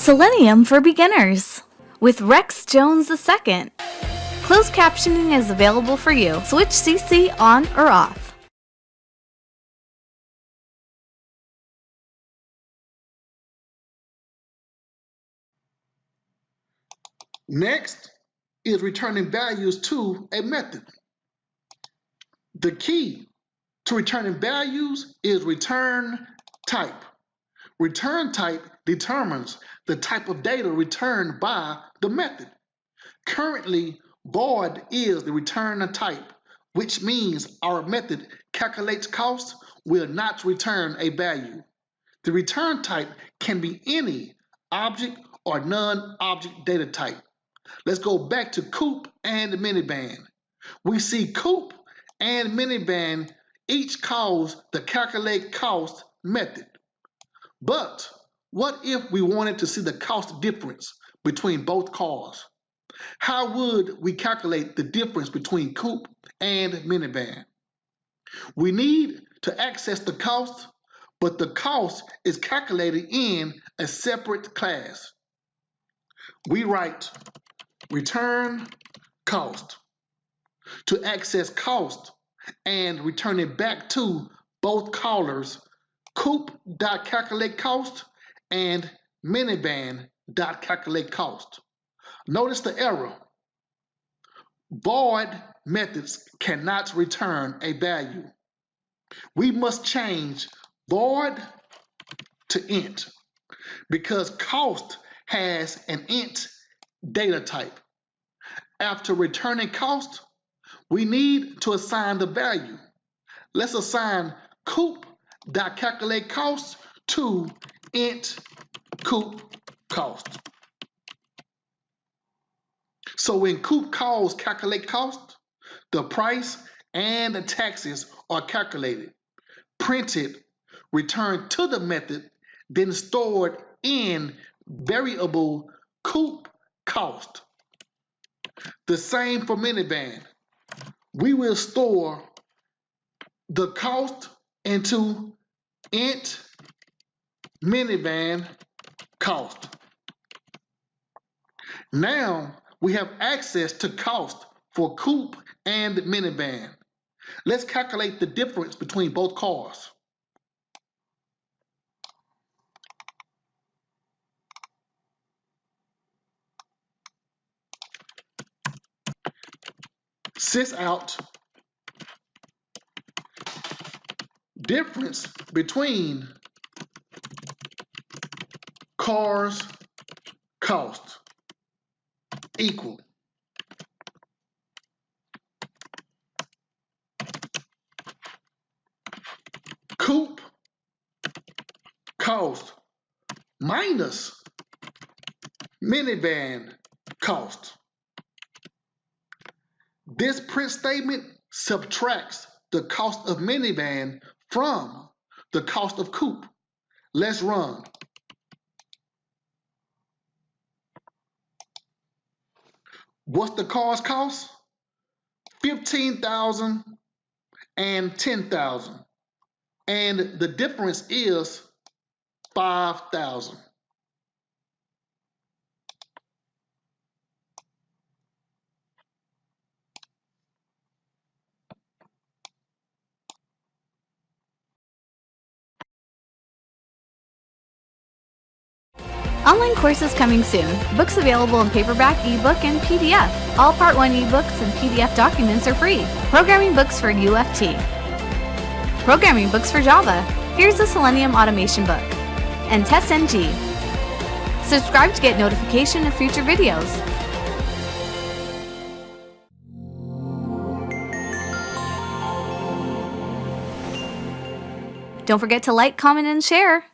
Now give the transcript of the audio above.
Selenium for Beginners with Rex Jones II. Closed captioning is available for you. Switch CC on or off. Next is returning values to a method. The key to returning values is return type. Return type determines the type of data returned by the method. Currently, void is the return type, which means our method calculates cost will not return a value. The return type can be any object or non-object data type. Let's go back to coop and minivan. We see coop and minivan each cause the calculate cost method. But what if we wanted to see the cost difference between both cars? How would we calculate the difference between coupe and minivan? We need to access the cost, but the cost is calculated in a separate class. We write return cost to access cost and return it back to both callers coupe.calculateCost and minivan.calculateCost. Notice the error. Void methods cannot return a value. We must change void to int because cost has an int data type. After returning cost, we need to assign the value. Let's assign coupe.calculateCost to int coupe cost. So when coupe calls calculate cost, the price and the taxes are calculated, printed, returned to the method, then stored in variable coupe cost. The same for minivan. We will store the cost into int minivan cost. Now we have access to cost for coupe and minivan. Let's calculate the difference between both cars. Sysout difference between cars cost equal coupe cost minus minivan cost. This print statement subtracts the cost of minivan from the cost of coupe. Let's run. What's the car's cost? $15,000 and $10,000. And the difference is $5,000. Online courses coming soon. Books available in paperback, ebook, and PDF. All Part 1 ebooks and PDF documents are free. Programming books for UFT. Programming books for Java. Here's the Selenium automation book. And TestNG. Subscribe to get notification of future videos. Don't forget to like, comment, and share.